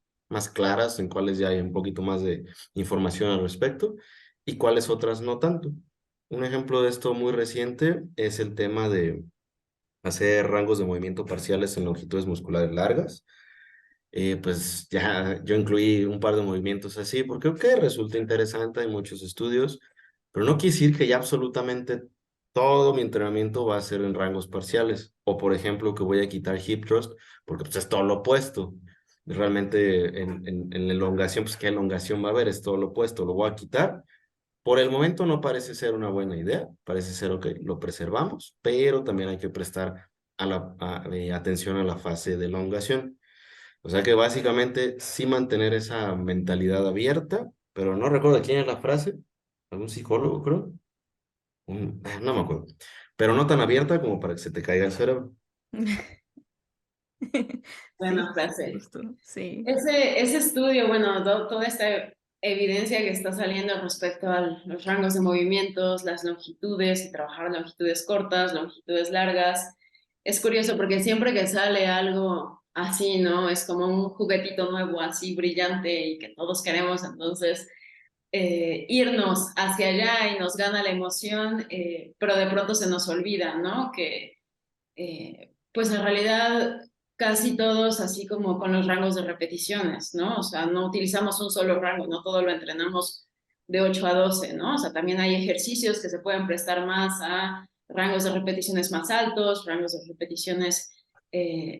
claras? ¿En cuáles ya hay un poquito más de información al respecto? ¿Y cuáles otras no tanto? Un ejemplo de esto muy reciente es el tema de hacer rangos de movimiento parciales en longitudes musculares largas. Pues ya yo incluí un par de movimientos así porque ok, resulta interesante, hay muchos estudios, pero no quiere decir que ya absolutamente todo mi entrenamiento va a ser en rangos parciales. O por ejemplo que voy a quitar hip thrust porque pues es todo lo opuesto. Realmente en la elongación, pues ¿qué elongación va a haber? Es todo lo opuesto, lo voy a quitar. Por el momento no parece ser una buena idea, parece ser ok, lo preservamos, pero también hay que prestar atención a la fase de elongación. O sea que básicamente sí mantener esa mentalidad abierta, pero no recuerdo quién es la frase, algún psicólogo creo, no me acuerdo, pero no tan abierta como para que se te caiga el cerebro. Sí, Buena frase. justo, sí. Ese estudio, bueno, toda esta evidencia que está saliendo respecto a los rangos de movimientos, las longitudes, y trabajar longitudes cortas, longitudes largas, es curioso porque siempre que sale algo así, ¿no? Es como un juguetito nuevo, así brillante y que todos queremos, entonces irnos hacia allá y nos gana la emoción, pero de pronto se nos olvida, ¿no? Que pues en realidad casi todos así como con los rangos de repeticiones, ¿no? O sea, no utilizamos un solo rango, no todo lo entrenamos de 8 a 12, ¿no? O sea, también hay ejercicios que se pueden prestar más a rangos de repeticiones más altos, rangos de repeticiones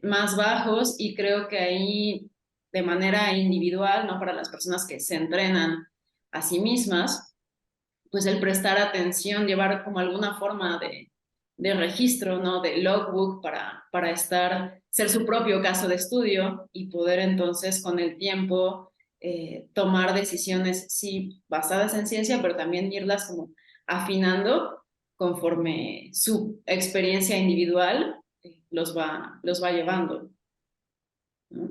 más bajos y creo que ahí de manera individual, ¿no? Para las personas que se entrenan a sí mismas, pues el prestar atención, llevar como alguna forma de registro, ¿no? De logbook para ser su propio caso de estudio y poder entonces con el tiempo tomar decisiones, sí, basadas en ciencia, pero también irlas como afinando conforme su experiencia individual los va llevando, ¿no?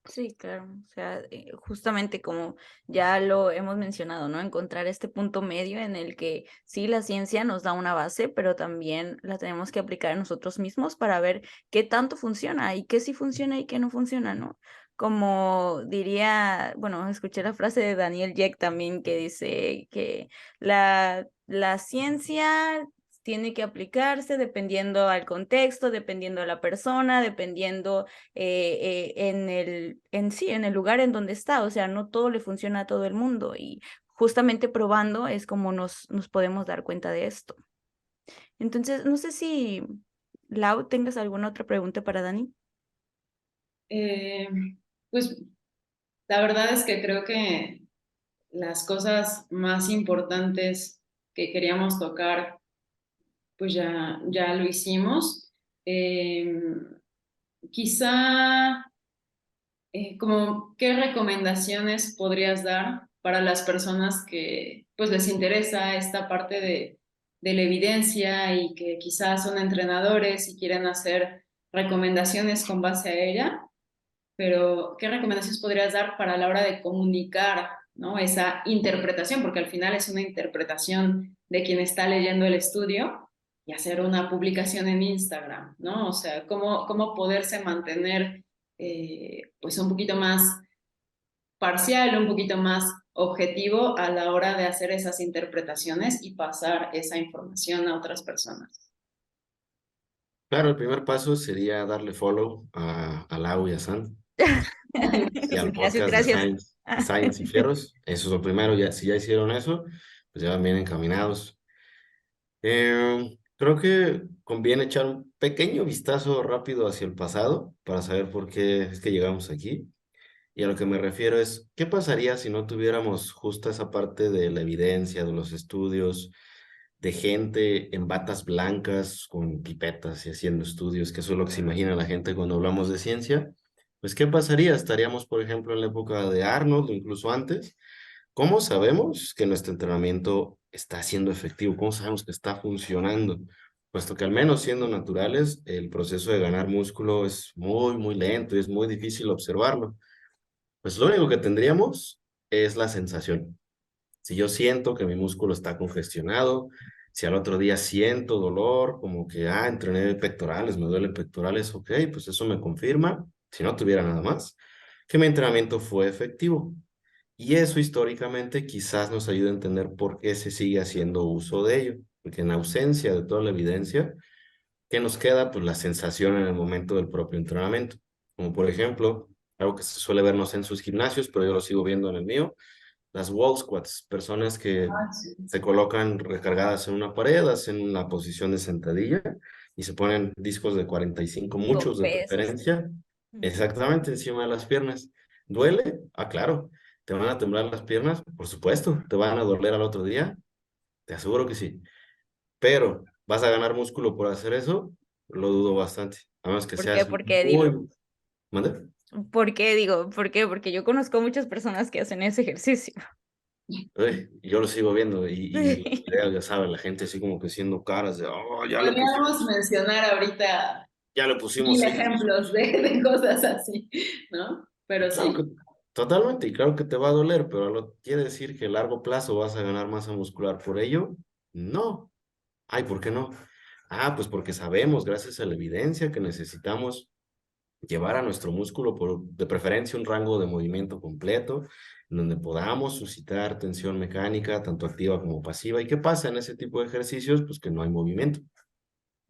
Sí, claro. O sea, justamente como ya lo hemos mencionado, ¿no? Encontrar este punto medio en el que sí, la ciencia nos da una base, pero también la tenemos que aplicar a nosotros mismos para ver qué tanto funciona y qué sí funciona y qué no funciona, ¿no? Como diría, bueno, escuché la frase de Daniel Jack también que dice que la ciencia tiene que aplicarse dependiendo al contexto, dependiendo a la persona, dependiendo en el lugar en donde está, o sea, no todo le funciona a todo el mundo y justamente probando es como nos podemos dar cuenta de esto. Entonces, no sé si, Lau, tengas alguna otra pregunta para Dani. Eh, pues la verdad es que creo que las cosas más importantes que queríamos tocar, pues ya lo hicimos. Eh, Quizá como, ¿qué recomendaciones podrías dar para las personas que pues les interesa esta parte de la evidencia y que quizás son entrenadores y quieren hacer recomendaciones con base a ella? Pero ¿qué recomendaciones podrías dar para la hora de comunicar, ¿no? Esa interpretación, porque al final es una interpretación de quien está leyendo el estudio y hacer una publicación en Instagram, ¿no? O sea, cómo poderse mantener pues un poquito más parcial, un poquito más objetivo a la hora de hacer esas interpretaciones y pasar esa información a otras personas. Claro, el primer paso sería darle follow a Lau y a San y al Gracias, podcast de gracias. Science y Fieros. Eso es lo primero, ya, si ya hicieron eso, pues ya van bien encaminados. Creo que conviene echar un pequeño vistazo rápido hacia el pasado para saber por qué es que llegamos aquí. Y a lo que me refiero es, ¿qué pasaría si no tuviéramos justo esa parte de la evidencia, de los estudios, de gente en batas blancas con pipetas y haciendo estudios, que eso es lo que se imagina la gente cuando hablamos de ciencia? Pues, ¿qué pasaría? Estaríamos, por ejemplo, en la época de Arnold o incluso antes. ¿Cómo sabemos que nuestro entrenamiento está siendo efectivo? ¿Cómo sabemos que está funcionando? Puesto que al menos siendo naturales, el proceso de ganar músculo es muy, muy lento y es muy difícil observarlo. Pues lo único que tendríamos es la sensación. Si yo siento que mi músculo está congestionado, si al otro día siento dolor, como que, entrené pectorales, me duelen pectorales, ok, pues eso me confirma, si no tuviera nada más, que mi entrenamiento fue efectivo. Y eso históricamente quizás nos ayude a entender por qué se sigue haciendo uso de ello, porque en ausencia de toda la evidencia, ¿qué nos queda? Pues la sensación en el momento del propio entrenamiento. Como por ejemplo, algo que se suele vernos en sus gimnasios, pero yo lo sigo viendo en el mío, las wall squats, personas que Ah, sí. se colocan recargadas en una pared, hacen una posición de sentadilla y se ponen discos de 45, Con muchos de pesos. preferencia, exactamente encima de las piernas. ¿Duele? Ah, claro. ¿Te van a temblar las piernas? Por supuesto. ¿Te van a doler al otro día? Te aseguro que sí. Pero, ¿vas a ganar músculo por hacer eso? Lo dudo bastante. A menos que ¿Por qué? seas ¿Por qué? Dime. muy... ¿Mande? ¿Por qué? Digo, ¿por qué? Porque yo conozco muchas personas que hacen ese ejercicio. Yo lo sigo viendo y los videos, ya sabes, la gente así como que haciendo caras de, oh, Podríamos mencionar ahorita ya le pusimos mil filtros. ejemplos de cosas así, ¿no? Y Pero claro sí, que, totalmente, y claro que te va a doler, pero ¿quiere decir que a largo plazo vas a ganar masa muscular por ello? No. Ay, ¿por qué no? Ah, pues porque sabemos, gracias a la evidencia, que necesitamos llevar a nuestro músculo por, de preferencia, un rango de movimiento completo, en donde podamos suscitar tensión mecánica, tanto activa como pasiva. ¿Y qué pasa en ese tipo de ejercicios? Pues que no hay movimiento.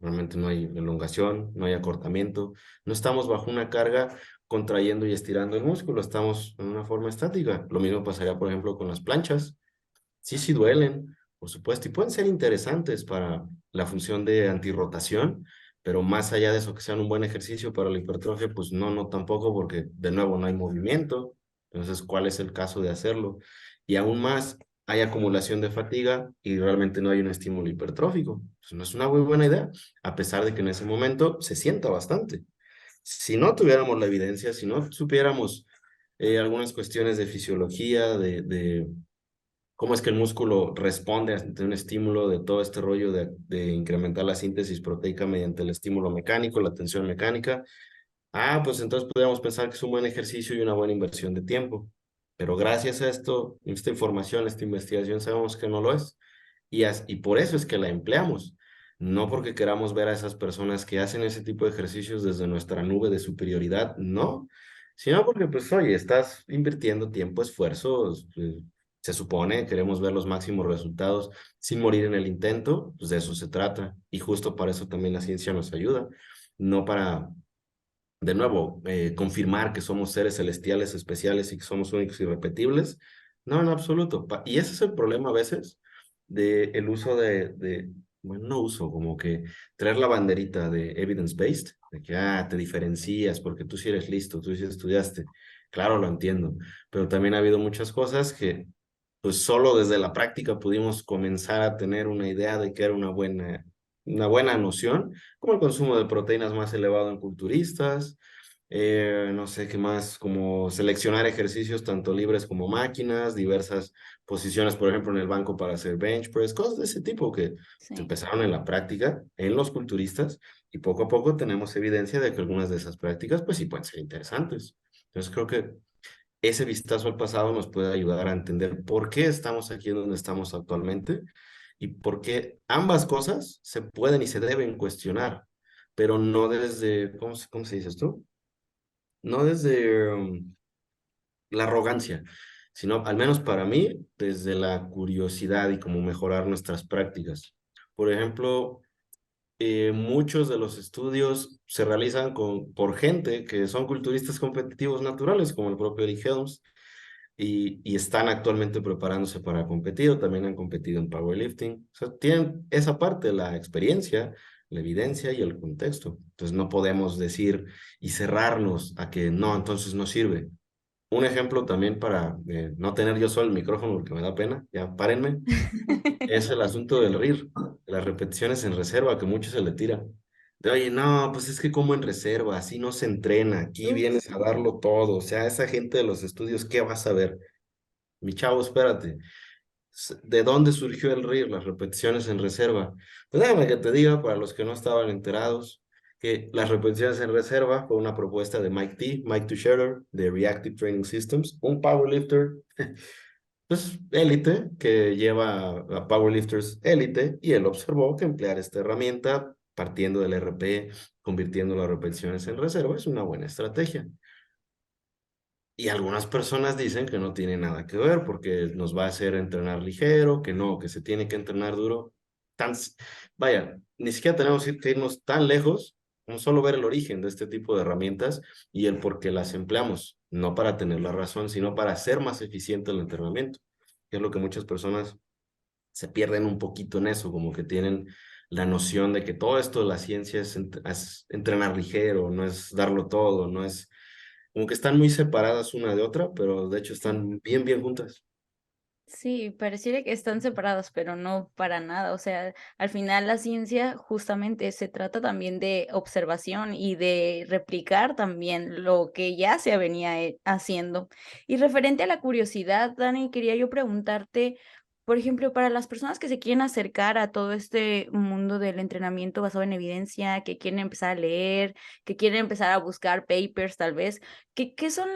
Realmente no hay elongación, no hay acortamiento, no estamos bajo una carga contrayendo y estirando el músculo, estamos en una forma estática. Lo mismo pasaría, por ejemplo, con las planchas. Sí, sí duelen, por supuesto, y pueden ser interesantes para la función de antirrotación, pero más allá de eso, que sean un buen ejercicio para la hipertrofia, pues no, no tampoco, porque de nuevo no hay movimiento. Entonces, ¿cuál es el caso de hacerlo? Y aún más, hay acumulación de fatiga y realmente no hay un estímulo hipertrófico. Pues no es una muy buena idea, a pesar de que en ese momento se sienta bastante. Si no tuviéramos la evidencia, si no supiéramos algunas cuestiones de fisiología, de cómo es que el músculo responde ante un estímulo, de todo este rollo de incrementar la síntesis proteica mediante el estímulo mecánico, la tensión mecánica, pues entonces podríamos pensar que es un buen ejercicio y una buena inversión de tiempo. Pero gracias a esto, esta información, esta investigación, sabemos que no lo es. Y por eso es que la empleamos. No porque queramos ver a esas personas que hacen ese tipo de ejercicios desde nuestra nube de superioridad, no, sino porque, pues, oye, estás invirtiendo tiempo, esfuerzo, se supone, queremos ver los máximos resultados sin morir en el intento, pues de eso se trata. Y justo para eso también la ciencia nos ayuda, no para, de nuevo, confirmar que somos seres celestiales especiales y que somos únicos y irrepetibles. No, en absoluto. Y ese es el problema a veces del uso bueno, no uso, como que traer la banderita de evidence-based, de que, te diferencias porque tú sí eres listo, tú sí estudiaste. Claro, lo entiendo, pero también ha habido muchas cosas que, pues solo desde la práctica pudimos comenzar a tener una idea de que era una buena noción, como el consumo de proteínas más elevado en culturistas, No sé qué más, como seleccionar ejercicios tanto libres como máquinas, diversas posiciones, por ejemplo, en el banco para hacer bench press, cosas de ese tipo que se Sí. empezaron en la práctica, en los culturistas, y poco a poco tenemos evidencia de que algunas de esas prácticas, pues sí pueden ser interesantes. Entonces creo que ese vistazo al pasado nos puede ayudar a entender por qué estamos aquí en donde estamos actualmente y por qué ambas cosas se pueden y se deben cuestionar, pero no desde, cómo se dice esto? No desde la arrogancia, sino al menos para mí, desde la curiosidad y cómo mejorar nuestras prácticas. Por ejemplo, muchos de los estudios se realizan por gente que son culturistas competitivos naturales, como el propio Eric Helms, y están actualmente preparándose para competir o también han competido en powerlifting. O sea, tienen esa parte, la experiencia, la evidencia y el contexto. Entonces no podemos decir y cerrarnos a que no, entonces no sirve. Un ejemplo también para no tener yo solo el micrófono porque me da pena, ya párenme, es el asunto del RIR, las repeticiones en reserva que muchos se le tiran. De, oye, no, pues es que como en reserva, así no se entrena, aquí Ups. vienes a darlo todo, o sea, esa gente de los estudios, ¿qué vas a ver? Mi chavo, espérate, ¿de dónde surgió el RIR, las repeticiones en reserva? Pues déjame que te diga, para los que no estaban enterados, que las repeticiones en reserva fue una propuesta de Mike Tuchscherer, de Reactive Training Systems, un powerlifter pues élite que lleva a powerlifters élite y él observó que emplear esta herramienta partiendo del RP, convirtiendo las repeticiones en reserva es una buena estrategia. Y algunas personas dicen que no tiene nada que ver porque nos va a hacer entrenar ligero, que no, que se tiene que entrenar duro. Tan, vaya, ni siquiera tenemos que irnos tan lejos, como solo ver el origen de este tipo de herramientas y el por qué las empleamos, no para tener la razón, sino para hacer más eficiente el entrenamiento, que es lo que muchas personas se pierden un poquito en eso, como que tienen la noción de que todo esto de la ciencia es entrenar ligero, no es darlo todo, no es como que están muy separadas una de otra, pero de hecho Sí. están bien, bien juntas. Sí, pareciera que están separados, pero no para nada. O sea, al final la ciencia justamente se trata también de observación y de replicar también lo que ya se venía haciendo. Y referente a la curiosidad, Dani, quería yo preguntarte, por ejemplo, para las personas que se quieren acercar a todo este mundo del entrenamiento basado en evidencia, que quieren empezar a leer, que quieren empezar a buscar papers tal vez, ¿qué son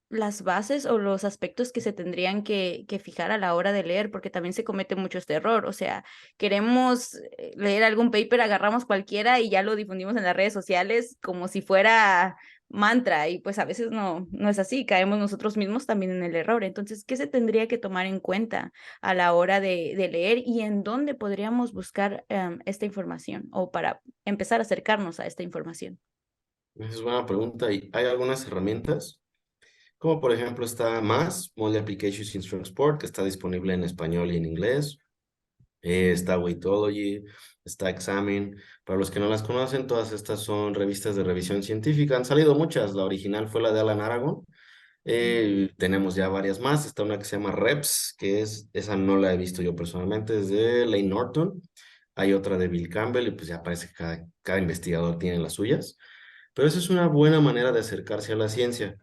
las bases o los aspectos que se tendrían que fijar a la hora de leer? Porque también se comete mucho este error, o sea, queremos leer algún paper, agarramos cualquiera y ya lo difundimos en las redes sociales como si fuera mantra, y pues a veces no es así, caemos nosotros mismos también en el error. Entonces, ¿qué se tendría que tomar en cuenta a la hora de leer y en dónde podríamos buscar esta información o para empezar a acercarnos a esta información? Esa es buena pregunta. Y hay algunas herramientas, como por ejemplo está MAS, Mole Applications in Strong Sport, que está disponible en español y en inglés. Está Weightology, está Examine. Para los que no las conocen, todas estas son revistas de revisión científica. Han salido muchas. La original fue la de Alan Aragon. Tenemos ya varias más. Está una que se llama Reps, esa no la he visto yo personalmente, es de Lane Norton. Hay otra de Bill Campbell y pues ya parece que cada investigador tiene las suyas. Pero esa es una buena manera de acercarse a la ciencia.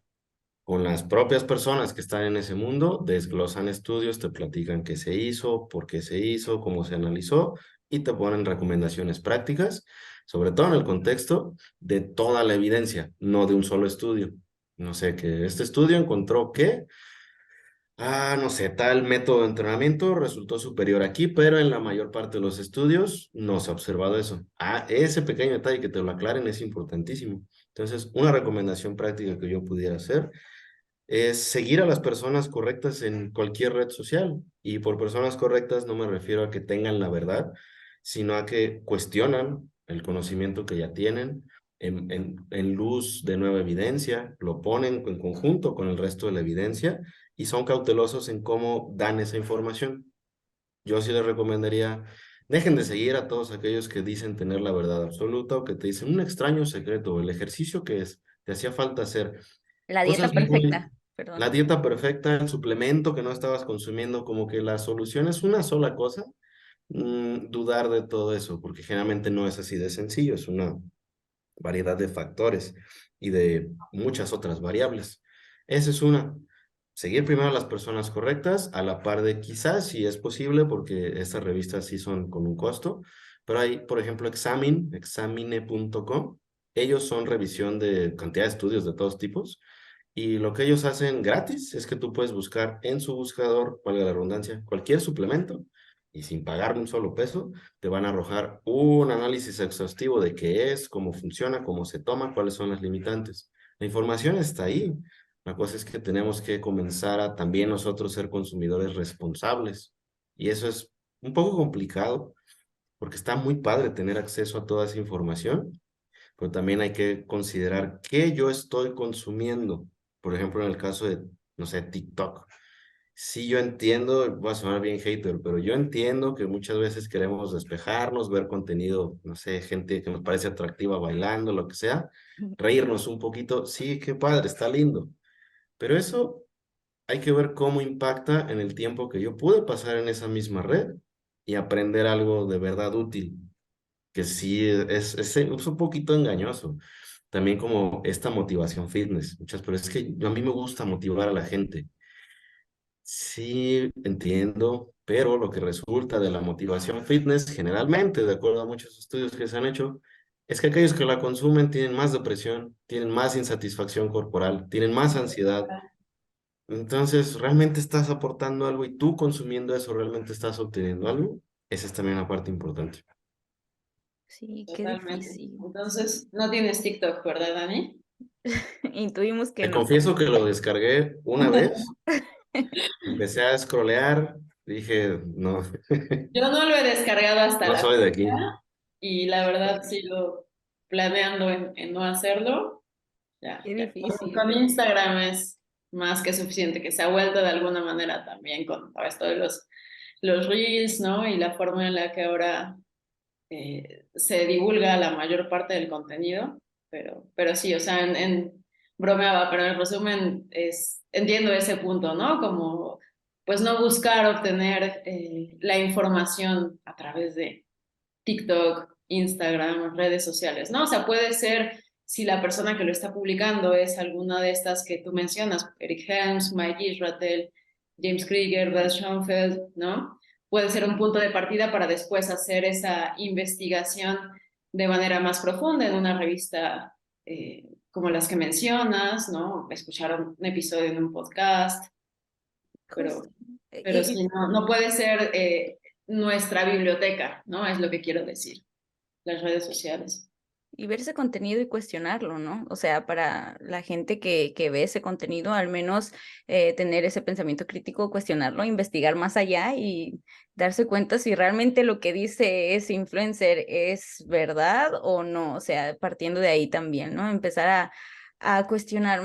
Con las propias personas que están en ese mundo, desglosan estudios, te platican qué se hizo, por qué se hizo, cómo se analizó y te ponen recomendaciones prácticas, sobre todo en el contexto de toda la evidencia, no de un solo estudio. No sé, que este estudio encontró que no sé, tal método de entrenamiento resultó superior aquí, pero en la mayor parte de los estudios no se ha observado eso. Ese pequeño detalle que te lo aclaren es importantísimo. Entonces, una recomendación práctica que yo pudiera hacer es seguir a las personas correctas en cualquier red social. Y por personas correctas no me refiero a que tengan la verdad, sino a que cuestionan el conocimiento que ya tienen en luz de nueva evidencia, lo ponen en conjunto con el resto de la evidencia y son cautelosos en cómo dan esa información. Yo sí les recomendaría, dejen de seguir a todos aquellos que dicen tener la verdad absoluta o que te dicen un extraño secreto, el ejercicio que te hacía falta hacer. La dieta Cosas muy, perfecta, perdón. la dieta perfecta, el suplemento que no estabas consumiendo, como que la solución es una sola cosa, dudar de todo eso, porque generalmente no es así de sencillo, es variedad de factores y de muchas otras variables. Esa es una. Seguir primero a las personas correctas, a la par de quizás, si es posible, porque estas revistas sí son con un costo, pero hay, por ejemplo, examine.com. Ellos son revisión de cantidad de estudios de todos tipos y lo que ellos hacen gratis es que tú puedes buscar en su buscador, valga la redundancia, cualquier suplemento y sin pagar un solo peso, te van a arrojar un análisis exhaustivo de qué es, cómo funciona, cómo se toma, cuáles son las limitantes. La información está ahí. La cosa es que tenemos que comenzar a también nosotros ser consumidores responsables. Y eso es un poco complicado porque está muy padre tener acceso a toda esa información, pero también hay que considerar qué yo estoy consumiendo. Por ejemplo, en el caso de, no sé, TikTok. Sí, yo entiendo, voy a sonar bien hater, pero yo entiendo que muchas veces queremos despejarnos, ver contenido, no sé, gente que nos parece atractiva bailando, lo que sea, reírnos un poquito. Sí, qué padre, está lindo. Pero eso hay que ver cómo impacta en el tiempo que yo pude pasar en esa misma red y aprender algo de verdad útil, que sí es un poquito engañoso. También como esta motivación fitness, muchas, pero es que a mí me gusta motivar a la gente. Sí, entiendo, pero lo que resulta de la motivación fitness, generalmente, de acuerdo a muchos estudios que se han hecho, es que aquellos que la consumen tienen más depresión, tienen más insatisfacción corporal, tienen más ansiedad. Entonces, ¿realmente estás aportando algo y tú consumiendo eso realmente estás obteniendo algo? Esa es también una parte importante. Sí, qué Totalmente. difícil. Entonces, no tienes TikTok, ¿verdad, Dani? Intuimos que Te no. confieso que lo descargué una vez, empecé a scrollear, dije, no, Yo no lo he descargado hasta no la soy de aquí. fecha y la verdad sigo planeando en no hacerlo. Ya, Qué ya. difícil. Con Instagram es más que suficiente, que se ha vuelto de alguna manera también con todo esto de los reels, ¿no? Y la forma en la que ahora se divulga la mayor parte del contenido, pero sí, o sea, bromeaba, pero en resumen entiendo ese punto, ¿no? Como, pues no buscar obtener la información a través de TikTok, Instagram, redes sociales, ¿no? O sea, puede ser si la persona que lo está publicando es alguna de estas que tú mencionas, Eric Helms, Mike Israel, James Krieger, Beth Schoenfeld, ¿no? Puede ser un punto de partida para después hacer esa investigación de manera más profunda en una revista como las que mencionas, ¿no? Escuchar un episodio en un podcast, pero, Justo. pero sí, no puede ser nuestra biblioteca, ¿no? Es lo que quiero decir, las redes sociales. Y ver ese contenido y cuestionarlo, ¿no? O sea, para la gente que ve ese contenido, al menos tener ese pensamiento crítico, cuestionarlo, investigar más allá y darse cuenta si realmente lo que dice ese influencer es verdad o no. O sea, partiendo de ahí también, ¿no? Empezar a cuestionar,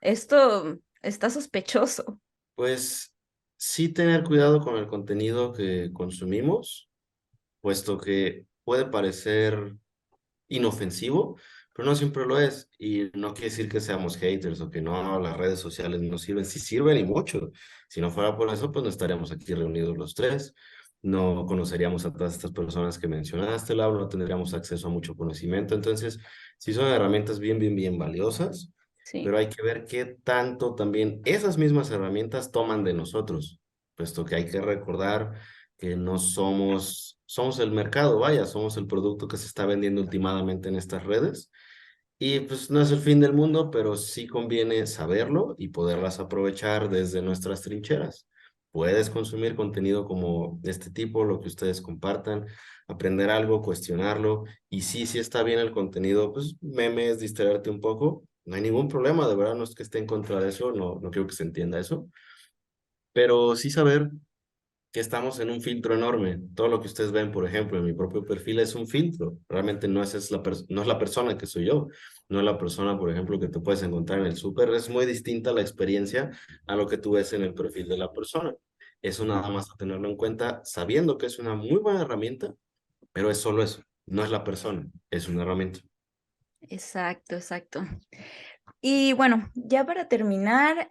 esto está sospechoso. Pues sí tener cuidado con el contenido que consumimos, puesto que puede parecer inofensivo, pero no siempre lo es. Y no quiere decir que seamos haters o que no, las redes sociales no sirven. Sí sirven y mucho. Si no fuera por eso, pues no estaríamos aquí reunidos los tres. No conoceríamos a todas estas personas que mencionaste, Laura, no tendríamos acceso a mucho conocimiento. Entonces, sí son herramientas bien valiosas, Sí. pero hay que ver qué tanto también esas mismas herramientas toman de nosotros, puesto que hay que recordar que no somos el mercado, vaya, somos el producto que se está vendiendo ultimadamente en estas redes. Y pues no es el fin del mundo, pero sí conviene saberlo y poderlas aprovechar desde nuestras trincheras. Puedes consumir contenido como este tipo, lo que ustedes compartan, aprender algo, cuestionarlo. Y sí está bien el contenido, pues memes, distraerte un poco. No hay ningún problema, de verdad, no es que esté en contra de eso, no quiero que se entienda eso. Pero sí saber que estamos en un filtro enorme. Todo lo que ustedes ven, por ejemplo, en mi propio perfil es un filtro. Realmente no es la persona que soy yo. No es la persona, por ejemplo, que te puedes encontrar en el súper. Es muy distinta la experiencia a lo que tú ves en el perfil de la persona. Eso nada más a tenerlo en cuenta, sabiendo que es una muy buena herramienta, pero es solo eso. No es la persona, es una herramienta. Exacto, exacto. Y bueno, ya para terminar,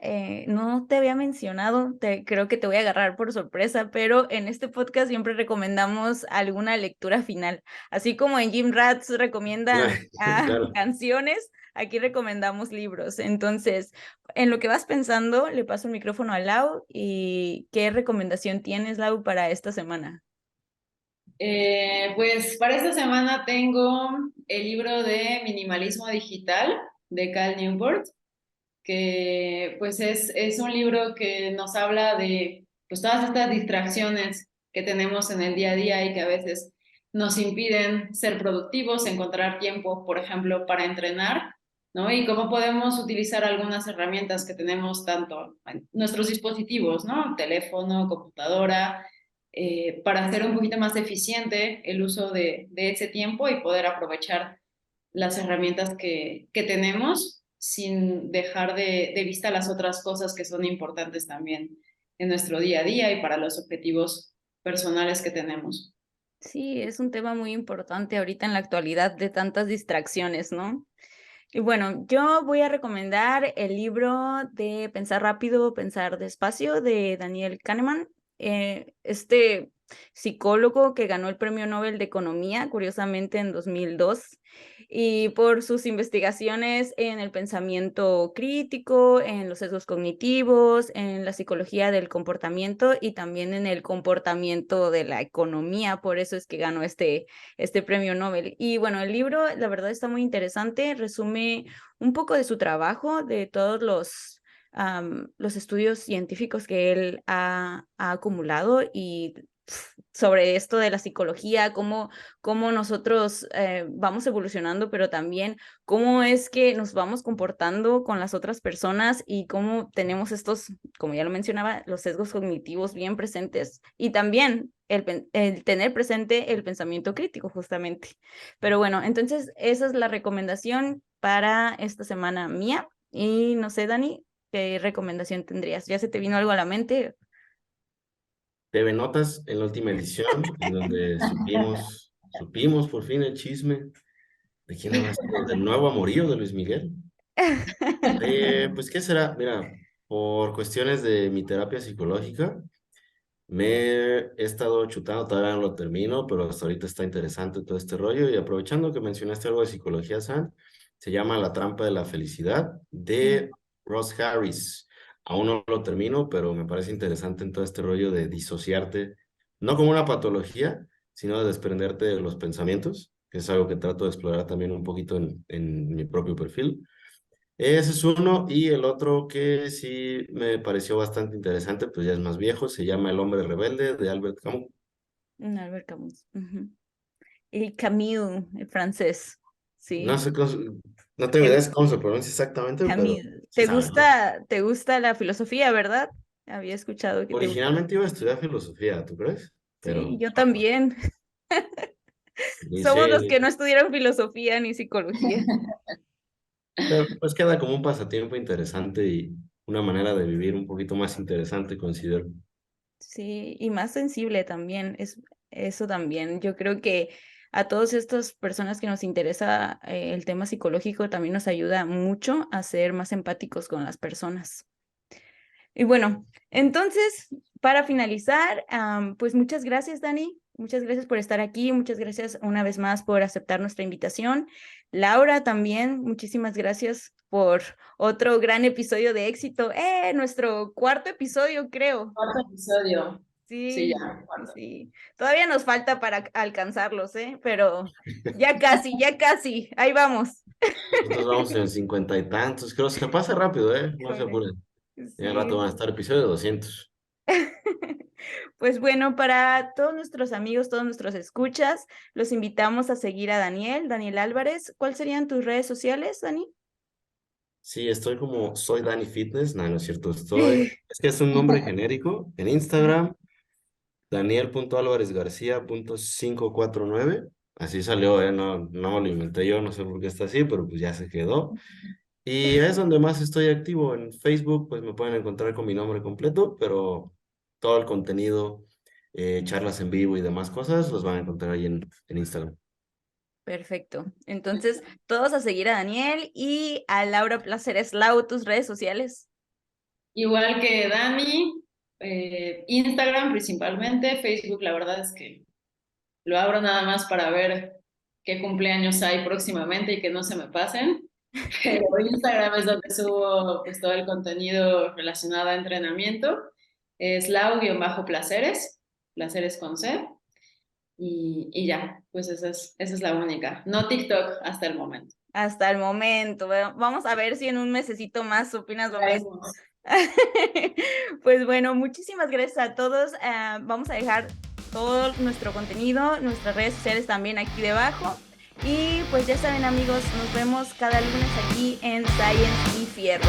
no te había mencionado, creo que te voy a agarrar por sorpresa, pero en este podcast siempre recomendamos alguna lectura final. Así como en Gym Rats recomiendan Claro. canciones, aquí recomendamos libros. Entonces, en lo que vas pensando, le paso el micrófono a Lau y ¿qué recomendación tienes, Lau, para esta semana? Pues para esta semana tengo el libro de Minimalismo Digital de Cal Newport, que pues es un libro que nos habla de pues todas estas distracciones que tenemos en el día a día y que a veces nos impiden ser productivos, encontrar tiempo, por ejemplo, para entrenar, ¿no? Y cómo podemos utilizar algunas herramientas que tenemos tanto en nuestros dispositivos, ¿no? Teléfono, computadora, para hacer un poquito más eficiente el uso de ese tiempo y poder aprovechar las herramientas que tenemos sin dejar de vista las otras cosas que son importantes también en nuestro día a día y para los objetivos personales que tenemos. Sí, es un tema muy importante ahorita en la actualidad de tantas distracciones, ¿no? Y bueno, yo voy a recomendar el libro de Pensar rápido, pensar despacio de Daniel Kahneman, este psicólogo que ganó el Premio Nobel de Economía, curiosamente en 2002, y por sus investigaciones en el pensamiento crítico, en los sesgos cognitivos, en la psicología del comportamiento y también en el comportamiento de la economía. Por eso es que ganó este premio Nobel. Y bueno, el libro, la verdad, está muy interesante, resume un poco de su trabajo, de todos los estudios científicos que él ha acumulado y sobre esto de la psicología, cómo nosotros vamos evolucionando, pero también cómo es que nos vamos comportando con las otras personas y cómo tenemos estos, como ya lo mencionaba, los sesgos cognitivos bien presentes y también el tener presente el pensamiento crítico, justamente. Pero bueno, entonces esa es la recomendación para esta semana mía. Y no sé, Dani, ¿qué recomendación tendrías? ¿Ya se te vino algo a la mente? TV Notas en la última edición, en donde supimos por fin el chisme de quién había sido del nuevo amorío de Luis Miguel. Pues, ¿qué será? Mira, por cuestiones de mi terapia psicológica, me he estado chutando, todavía no lo termino, pero hasta ahorita está interesante todo este rollo. Y aprovechando que mencionaste algo de psicología, San, se llama La trampa de la felicidad de Ross Harris. Aún no lo termino, pero me parece interesante en todo este rollo de disociarte, no como una patología, sino de desprenderte de los pensamientos, que es algo que trato de explorar también un poquito en mi propio perfil. Ese es uno, y el otro que sí me pareció bastante interesante, pues ya es más viejo, se llama El hombre rebelde de Albert Camus. Albert Camus. Ujú. El Camus, el francés. No Sí. sé no tengo idea ¿Te, de cómo se pronuncia exactamente, pero Camus, sí sabes, ¿no? te gusta la filosofía, verdad? Había escuchado que te gusta. Originalmente iba a estudiar filosofía, ¿tú crees? Sí, Pero yo también. Somos los dice, que no estudiaron filosofía ni psicología. pero pues queda como un pasatiempo interesante y una manera de vivir un poquito más interesante, considero. Sí, y más sensible también, es eso también. Yo creo que a todas estas personas que nos interesa el tema psicológico también nos ayuda mucho a ser más empáticos con las personas. Y bueno, entonces, para finalizar, pues muchas gracias, Dani. Muchas gracias por estar aquí. Muchas gracias una vez más por aceptar nuestra invitación. Laura, también, muchísimas gracias por otro gran episodio de éxito. Nuestro cuarto episodio, creo. Cuarto episodio. Sí, Sí, ya, sí, cuarto. sí. Todavía nos falta para alcanzarlos, ¿eh? Pero ya casi, ya casi. Ahí vamos. Nosotros vamos en 50 y tantos, creo que se pasa rápido, ¿eh? No se Híjole. apuren. Ya al rato van a Sí. estar episodio 200. Pues bueno, para todos nuestros amigos, todos nuestros escuchas, los invitamos a seguir a Daniel Álvarez. ¿Cuáles serían tus redes sociales, Dani? Sí, estoy como soy Dani Fitness, no, no es cierto, es que es un nombre genérico en Instagram, Daniel.alvarezgarcia.549, así salió, no lo inventé yo, no sé por qué está así, pero pues ya se quedó. Y es donde más estoy activo en Facebook, pues me pueden encontrar con mi nombre completo, pero todo el contenido, charlas en vivo y demás cosas, los van a encontrar ahí en Instagram. Perfecto. Entonces, todos a seguir a Daniel y a Laura Placeres Lau, tus redes sociales. Igual que Dani, Instagram principalmente, Facebook la verdad es que lo abro nada más para ver qué cumpleaños hay próximamente y que no se me pasen. Pero Instagram es donde subo pues todo el contenido relacionado a entrenamiento. Es lau-placeres, placeres con C. Y ya, pues esa es la única. No TikTok hasta el momento. Hasta el momento. Vamos a ver si en un mesecito más opinas lo mismo. Veremos. Pues bueno, muchísimas gracias a todos. Vamos a dejar todo nuestro contenido, nuestras redes sociales también aquí debajo. Y pues ya saben amigos, nos vemos cada lunes aquí en Science y Fierros.